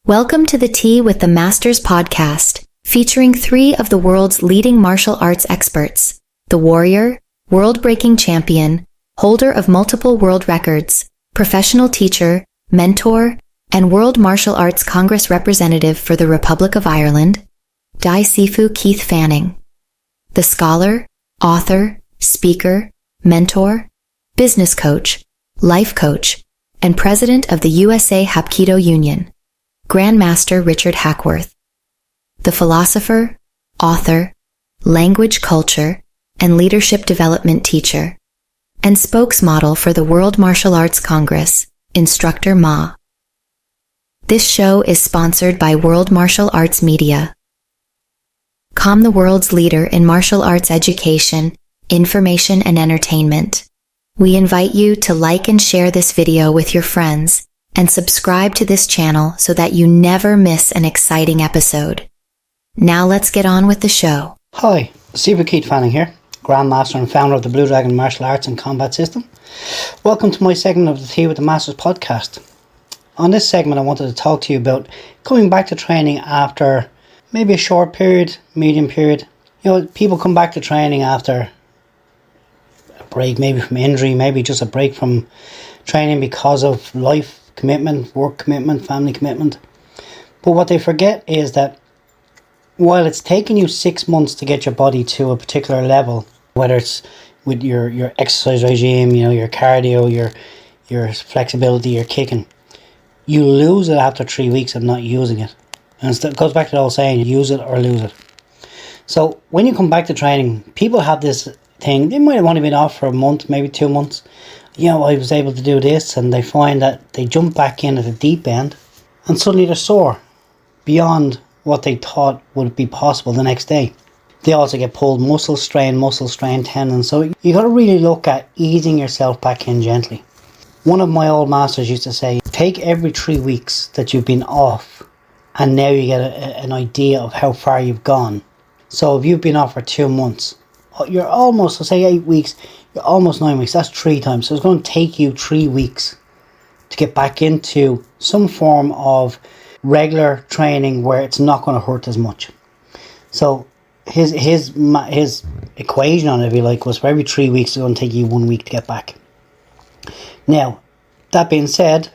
Welcome to the Tea with the Masters podcast, featuring 3 of the world's leading martial arts experts: the warrior, world-breaking champion, holder of multiple world records, professional teacher, mentor, and World Martial Arts Congress representative for the Republic of Ireland, Dai Sifu Keith Fanning; the scholar, author, speaker, mentor, business coach, life coach, and president of the USA Hapkido Union, Grandmaster Richard Hackworth; the philosopher, author, language culture, and leadership development teacher, and spokesmodel for the World Martial Arts Congress, Instructor Ma. This show is sponsored by World Martial Arts Media. The world's leader in martial arts education, information, and entertainment. We invite you to like and share this video with your friends, and subscribe to this channel so that you never miss an exciting episode. Now let's get on with the show. Hi, Sifu Keith Fanning here, Grandmaster and founder of the Blue Dragon Martial Arts and Combat System. Welcome to my segment of the Tea with the Masters podcast. On this segment I wanted to talk to you about coming back to training after maybe a short period, medium period. You know, people come back to training after a break, maybe from injury, maybe just a break from training because of life commitment, work commitment, family commitment. But what they forget is that while it's taken you 6 months to get your body to a particular level, whether it's with your exercise regime, you know, your cardio, your flexibility, your kicking, you lose it after 3 weeks of not using it. And it goes back to the old saying, use it or lose it. So when you come back to training, people have this thing, they might have only been off for a month, maybe 2 months. You know, I was able to do this, and they find that they jump back in at the deep end and suddenly they're sore beyond what they thought would be possible the next day. They also get pulled muscle strain, tendons. So you got to really look at easing yourself back in gently. One of my old masters used to say, take every 3 weeks that you've been off, and now you get an idea of how far you've gone. So if you've been off for 2 months, you're almost, let's say 8 weeks, you're almost 9 weeks, that's 3 times. So it's going to take you 3 weeks to get back into some form of regular training where it's not going to hurt as much. So his equation on it, if you like, was for every 3 weeks it's going to take you 1 week to get back. Now, that being said,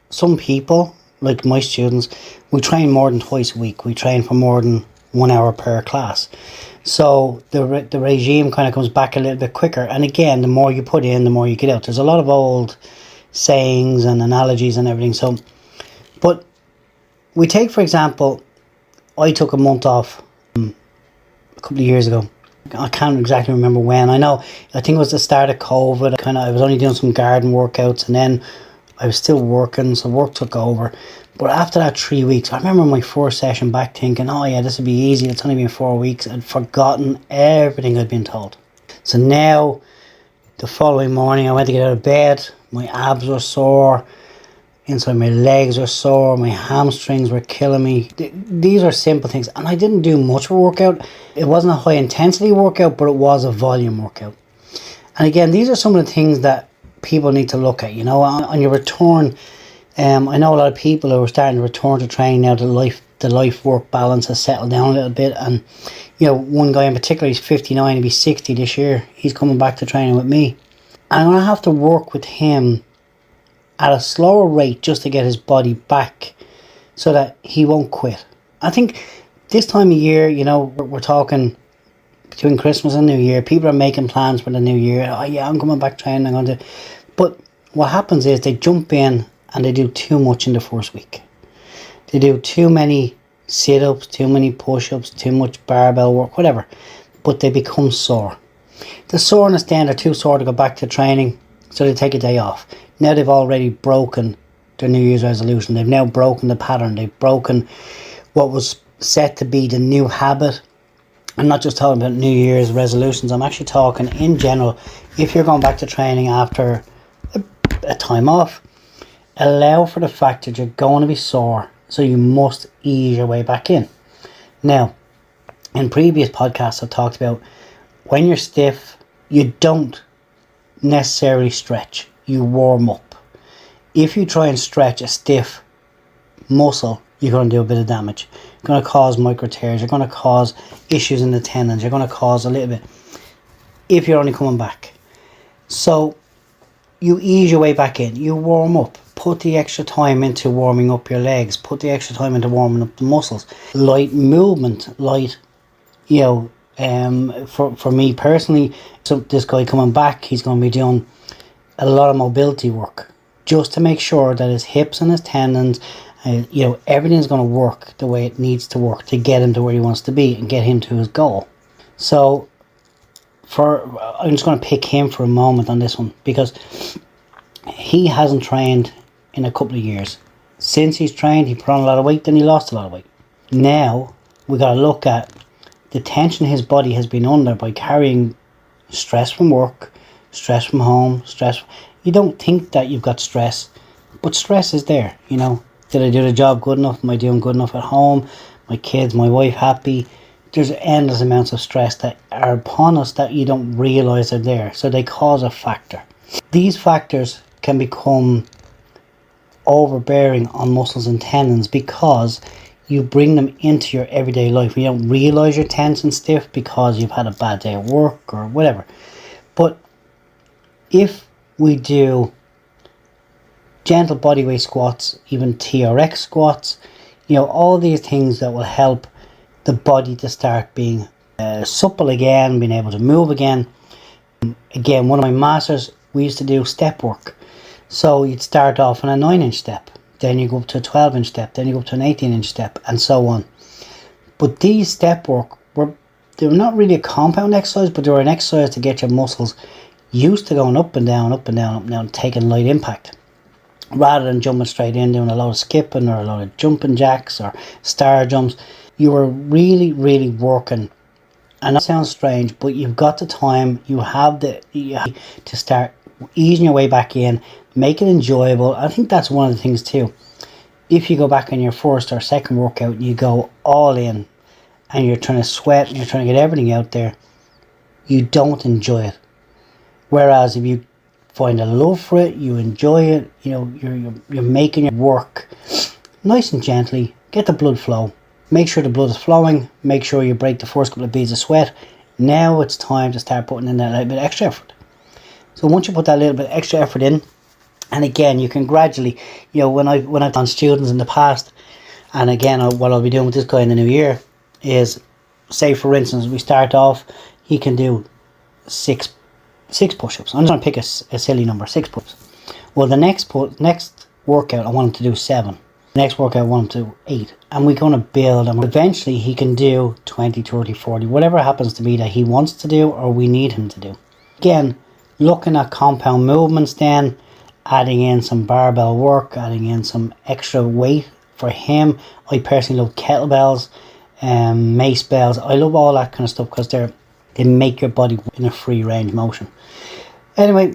some people, like my students, we train more than twice a week. We train for more than 1 hour per class. So the regime kind of comes back a little bit quicker. And again, the more you put in, the more you get out. There's a lot of old sayings and analogies and everything. So, but we take, for example, I took a month off a couple of years ago. I can't exactly remember when. I think it was the start of COVID. I was only doing some garden workouts, and then I was still working, so work took over. But after that 3 weeks, I remember my first session back thinking, oh yeah, this will be easy, it's only been 4 weeks. I'd forgotten everything I'd been told. So now, the following morning, I went to get out of bed, my abs were sore, inside my legs were sore, my hamstrings were killing me. These are simple things, and I didn't do much of a workout. It wasn't a high intensity workout, but it was a volume workout. And again, these are some of the things that people need to look at, you know, on your return. I know a lot of people who are starting to return to training now. The life-work balance has settled down a little bit, and you know, one guy in particular, he's 59, he'll be 60 this year. He's coming back to training with me. I'm going to have to work with him at a slower rate just to get his body back so that he won't quit. I think this time of year, you know, we're talking between Christmas and New Year, people are making plans for the new year. Oh yeah, I'm coming back training, I'm going to. But what happens is they jump in and they do too much in the first week. They do too many sit-ups, too many push-ups, too much barbell work, whatever. But they become sore. The soreness then, they're too sore to go back to training, so they take a day off. Now they've already broken their New Year's resolution. They've now broken the pattern. They've broken what was set to be the new habit. I'm not just talking about New Year's resolutions. I'm actually talking in general. If you're going back to training after a time off, allow for the fact that you're going to be sore, so you must ease your way back in. Now, in previous podcasts I've talked about when you're stiff, you don't necessarily stretch, you warm up. If you try and stretch a stiff muscle, you're going to do a bit of damage. You're going to cause micro tears. You're going to cause issues in the tendons. You're going to cause a little bit if you're only coming back. So you ease your way back in. You warm up. Put the extra time into warming up your legs. Put the extra time into warming up the muscles. Light movement. Light, for me personally, so this guy coming back, he's going to be doing a lot of mobility work just to make sure that his hips and his tendons, everything's going to work the way it needs to work to get him to where he wants to be and get him to his goal. So I'm just going to pick him for a moment on this one, because he hasn't trained in a couple of years. Since he's trained, he put on a lot of weight, then he lost a lot of weight. Now we got to look at the tension his body has been under by carrying stress from work, stress from home, stress. You don't think that you've got stress, but stress is there. Did I do the job good enough? Am I doing good enough at home? My kids, my wife happy? There's endless amounts of stress that are upon us that you don't realise are there. So they cause a factor. These factors can become overbearing on muscles and tendons because you bring them into your everyday life. You don't realise you're tense and stiff because you've had a bad day at work or whatever. But if we do gentle bodyweight squats, even TRX squats, all these things that will help the body to start being supple again, being able to move again. Again, one of my masters, we used to do step work. So you'd start off on a 9-inch step, then you go up to a 12-inch step, then you go up to an 18-inch step, and so on. But these step work, they were not really a compound exercise, but they were an exercise to get your muscles used to going up and down, up and down, up and down, taking light impact. Rather than jumping straight in, doing a lot of skipping or a lot of jumping jacks or star jumps, you were really, really working. And that sounds strange, but you've got the time, you have to start easing your way back in, make it enjoyable. I think that's one of the things too. If you go back on your first or second workout and you go all in and you're trying to sweat and you're trying to get everything out there, you don't enjoy it. Whereas if you find a love for it, you enjoy it, you're making it work nice and gently, get the blood flow, make sure the blood is flowing, make sure you break the first couple of beads of sweat. Now it's time to start putting in that little bit of extra effort. So once you put that little bit of extra effort in, and again, you can gradually, when I've done students in the past, and again, what I'll be doing with this guy in the new year is, say for instance, we start off, he can do six push-ups. I'm just going to pick a silly number, 6 push-ups. Well, the next workout, I want him to do 7. The next workout, I want him to do 8. And we're going to build, and eventually he can do 20, 30, 40, whatever happens to be that he wants to do or we need him to do. Again, looking at compound movements then, adding in some barbell work, adding in some extra weight for him. I personally love kettlebells, mace bells. I love all that kind of stuff because they make your body in a free range motion. Anyway,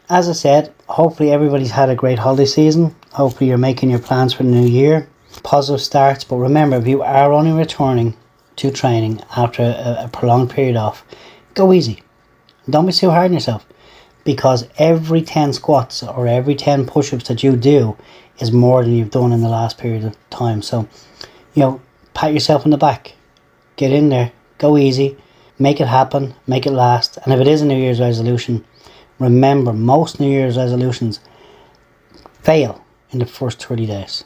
as I said, hopefully everybody's had a great holiday season. Hopefully you're making your plans for the new year. Positive starts, but remember, if you are only returning to training after a prolonged period off, go easy. Don't be too hard on yourself, because every 10 squats or every 10 push-ups that you do is more than you've done in the last period of time. So, pat yourself on the back. Get in there. Go easy. Make it happen. Make it last. And if it is a New Year's resolution, remember, most New Year's resolutions fail in the first 30 days.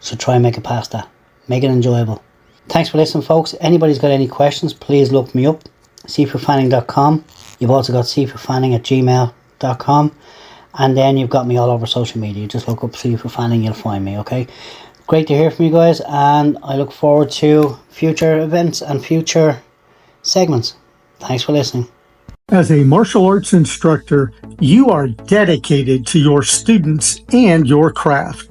So try and make it past that. Make it enjoyable. Thanks for listening, folks. Anybody's got any questions, please look me up. sifufanning.com. You've also got sifufanning@gmail.com. And then you've got me all over social media. Just look up Sifu Fanning, you'll find me, okay? Great to hear from you guys, and I look forward to future events and future segments. Thanks for listening. As a martial arts instructor, you are dedicated to your students and your craft.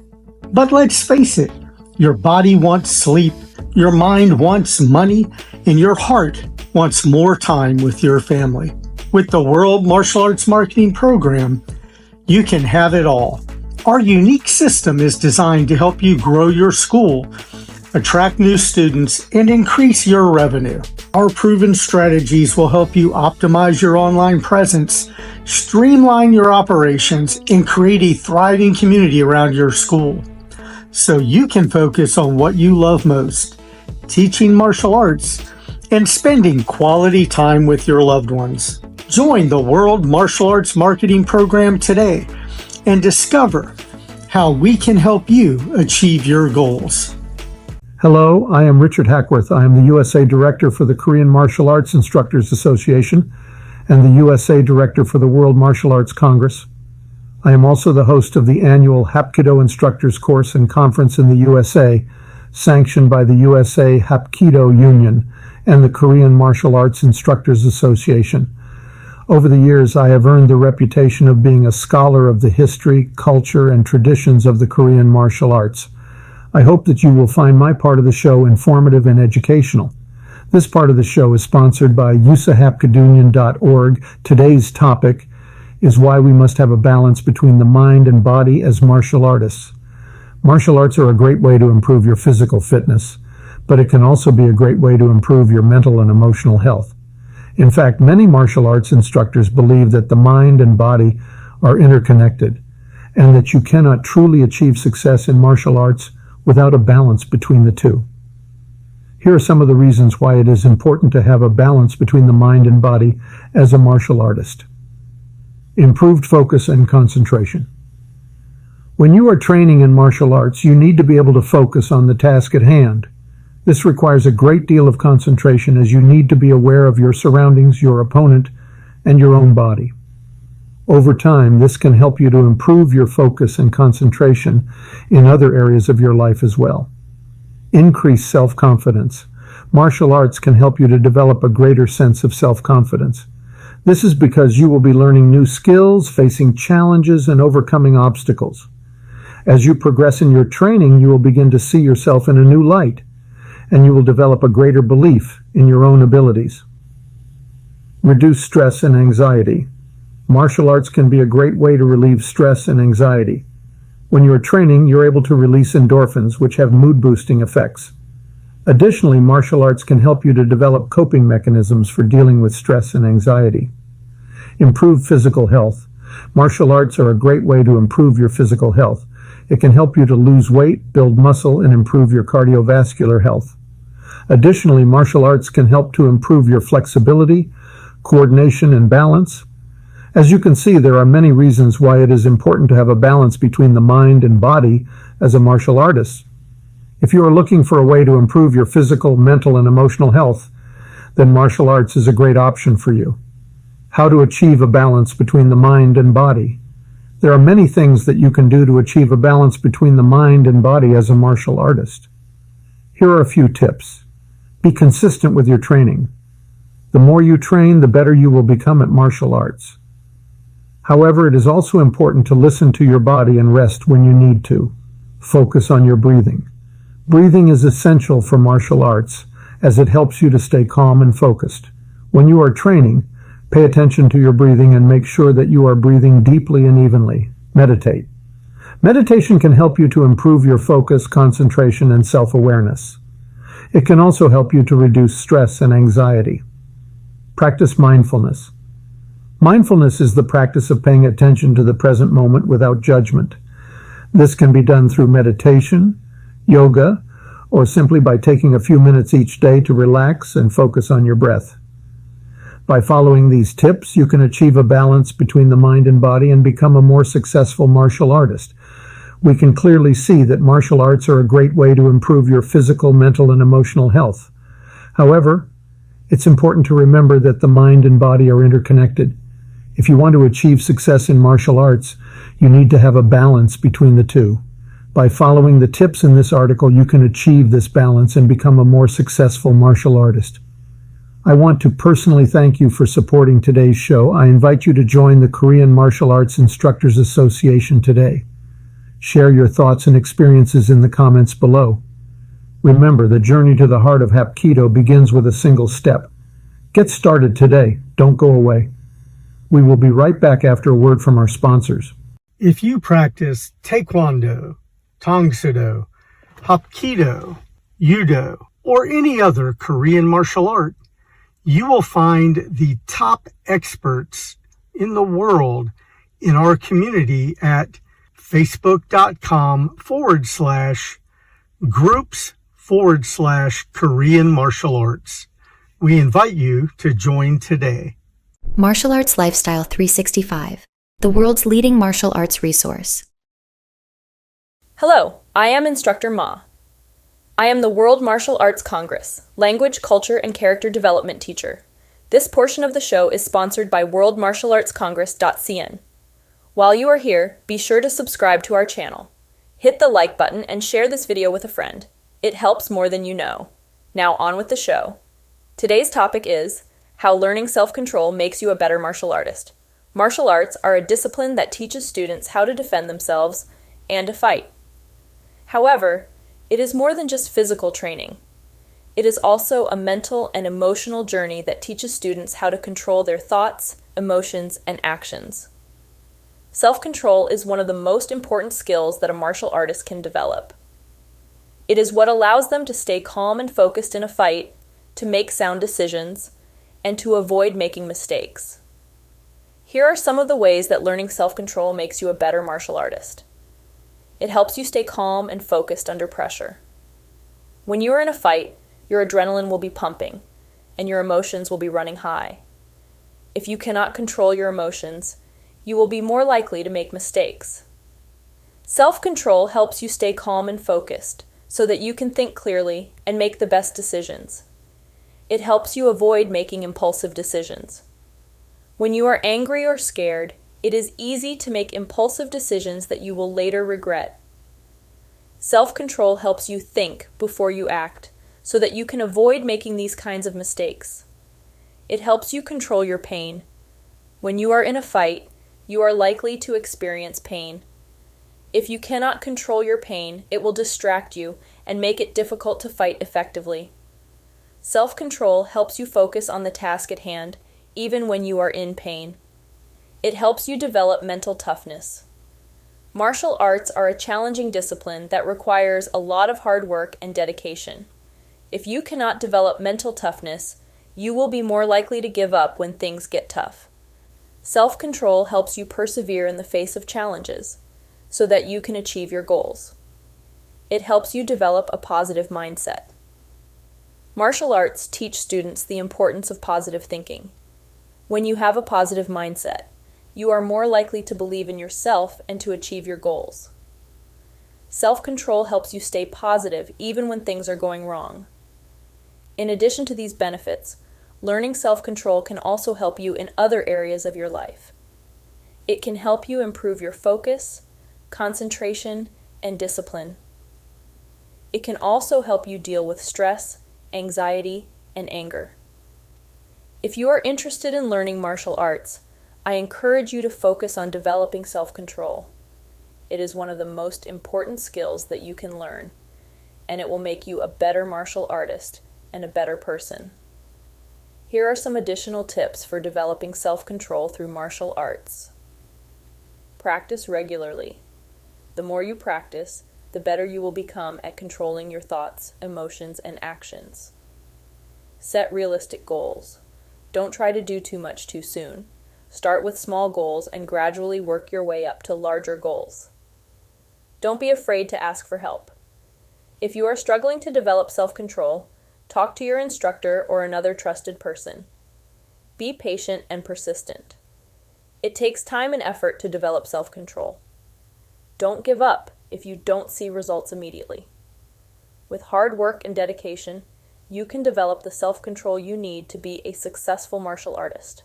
But let's face it, your body wants sleep, your mind wants money, and your heart wants more time with your family. With the World Martial Arts Marketing Program, you can have it all. Our unique system is designed to help you grow your school, attract new students, and increase your revenue. Our proven strategies will help you optimize your online presence, streamline your operations, and create a thriving community around your school. so you can focus on what you love most, teaching martial arts and spending quality time with your loved ones. Join the World Martial Arts Marketing Program today and discover how we can help you achieve your goals. Hello, I am Richard Hackworth. I am the USA Director for the Korean Martial Arts Instructors Association and the USA Director for the World Martial Arts Congress. I am also the host of the annual Hapkido Instructors Course and Conference in the USA, sanctioned by the USA Hapkido Union and the Korean Martial Arts Instructors Association. Over the years, I have earned the reputation of being a scholar of the history, culture, and traditions of the Korean martial arts. I hope that you will find my part of the show informative and educational. This part of the show is sponsored by usahapkidunion.org. Today's topic is why we must have a balance between the mind and body as martial artists. Martial arts are a great way to improve your physical fitness, but it can also be a great way to improve your mental and emotional health. In fact, many martial arts instructors believe that the mind and body are interconnected, and that you cannot truly achieve success in martial arts without a balance between the two. Here are some of the reasons why it is important to have a balance between the mind and body as a martial artist. Improved focus and concentration. When you are training in martial arts, you need to be able to focus on the task at hand. This requires a great deal of concentration, as you need to be aware of your surroundings, your opponent, and your own body. Over time, this can help you to improve your focus and concentration in other areas of your life as well. Increase self-confidence. Martial arts can help you to develop a greater sense of self-confidence. This is because you will be learning new skills, facing challenges, and overcoming obstacles. As you progress in your training, you will begin to see yourself in a new light, and you will develop a greater belief in your own abilities. Reduce stress and anxiety. Martial arts can be a great way to relieve stress and anxiety. When you're training, you're able to release endorphins, which have mood-boosting effects. Additionally, martial arts can help you to develop coping mechanisms for dealing with stress and anxiety. Improve physical health. Martial arts are a great way to improve your physical health. It can help you to lose weight, build muscle, and improve your cardiovascular health. Additionally, martial arts can help to improve your flexibility, coordination, and balance. As you can see, there are many reasons why it is important to have a balance between the mind and body as a martial artist. If you are looking for a way to improve your physical, mental, and emotional health, then martial arts is a great option for you. How to achieve a balance between the mind and body. There are many things that you can do to achieve a balance between the mind and body as a martial artist. Here are a few tips. Be consistent with your training. The more you train, the better you will become at martial arts. However, it is also important to listen to your body and rest when you need to. Focus on your breathing. Breathing is essential for martial arts, as it helps you to stay calm and focused. When you are training, pay attention to your breathing and make sure that you are breathing deeply and evenly. Meditate. Meditation can help you to improve your focus, concentration, and self-awareness. It can also help you to reduce stress and anxiety. Practice mindfulness. Mindfulness is the practice of paying attention to the present moment without judgment. This can be done through meditation, yoga, or simply by taking a few minutes each day to relax and focus on your breath. By following these tips, you can achieve a balance between the mind and body and become a more successful martial artist. We can clearly see that martial arts are a great way to improve your physical, mental, and emotional health. However, it's important to remember that the mind and body are interconnected. If you want to achieve success in martial arts, you need to have a balance between the two. By following the tips in this article, you can achieve this balance and become a more successful martial artist. I want to personally thank you for supporting today's show. I invite you to join the Korean Martial Arts Instructors Association today. Share your thoughts and experiences in the comments below. Remember, the journey to the heart of Hapkido begins with a single step. Get started today. Don't go away. We will be right back after a word from our sponsors. If you practice Taekwondo, Tongsudo, Hapkido, Judo, or any other Korean martial art, you will find the top experts in the world in our community at facebook.com/groups/Korean martial arts. We invite you to join today. Martial Arts Lifestyle 365, the world's leading martial arts resource. Hello, I am Instructor Ma. I am the World Martial Arts Congress, Language, Culture, and Character Development teacher. This portion of the show is sponsored by worldmartialartscongress.cn. While you are here, be sure to subscribe to our channel. Hit the like button and share this video with a friend. It helps more than you know. Now on with the show. Today's topic is how learning self-control makes you a better martial artist. Martial arts are a discipline that teaches students how to defend themselves and to fight. However, it is more than just physical training. It is also a mental and emotional journey that teaches students how to control their thoughts, emotions, and actions. Self-control is one of the most important skills that a martial artist can develop. It is what allows them to stay calm and focused in a fight, to make sound decisions, and to avoid making mistakes. Here are some of the ways that learning self-control makes you a better martial artist. It helps you stay calm and focused under pressure. When you are in a fight, your adrenaline will be pumping, and your emotions will be running high. If you cannot control your emotions, you will be more likely to make mistakes. Self-control helps you stay calm and focused so that you can think clearly and make the best decisions. It helps you avoid making impulsive decisions. When you are angry or scared, it is easy to make impulsive decisions that you will later regret. Self-control helps you think before you act so that you can avoid making these kinds of mistakes. It helps you control your pain. When you are in a fight, you are likely to experience pain. If you cannot control your pain, it will distract you and make it difficult to fight effectively. Self-control helps you focus on the task at hand, even when you are in pain. It helps you develop mental toughness. Martial arts are a challenging discipline that requires a lot of hard work and dedication. If you cannot develop mental toughness, you will be more likely to give up when things get tough. Self-control helps you persevere in the face of challenges so that you can achieve your goals. It helps you develop a positive mindset. Martial arts teach students the importance of positive thinking. When you have a positive mindset, you are more likely to believe in yourself and to achieve your goals. Self-control helps you stay positive even when things are going wrong. In addition to these benefits, learning self-control can also help you in other areas of your life. It can help you improve your focus, concentration, and discipline. It can also help you deal with stress, anxiety, and anger. If you are interested in learning martial arts, I encourage you to focus on developing self-control. It is one of the most important skills that you can learn, and it will make you a better martial artist and a better person. Here are some additional tips for developing self-control through martial arts. Practice regularly. The more you practice, the better you will become at controlling your thoughts, emotions, and actions. Set realistic goals. Don't try to do too much too soon. Start with small goals and gradually work your way up to larger goals. Don't be afraid to ask for help. If you are struggling to develop self-control, talk to your instructor or another trusted person. Be patient and persistent. It takes time and effort to develop self-control. Don't give up if you don't see results immediately. With hard work and dedication, you can develop the self-control you need to be a successful martial artist.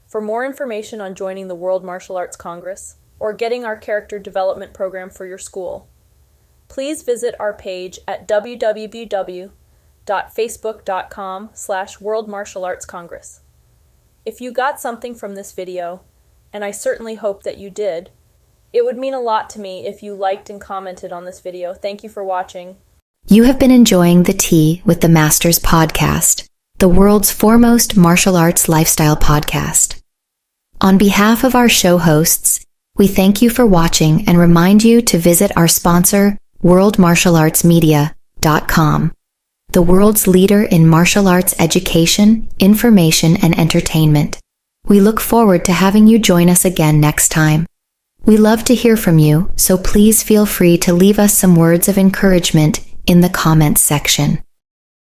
For more information on joining the World Martial Arts Congress or getting our character development program for your school, please visit our page at www.facebook.com/World Martial Arts Congress. If you got something from this video, and I certainly hope that you did, it would mean a lot to me if you liked and commented on this video. Thank you for watching. You have been enjoying the Tea with the Masters podcast, the world's foremost martial arts lifestyle podcast. On behalf of our show hosts, we thank you for watching and remind you to visit our sponsor, worldmartialartsmedia.com, the world's leader in martial arts education, information, and entertainment. We look forward to having you join us again next time. We love to hear from you, so please feel free to leave us some words of encouragement in the comments section.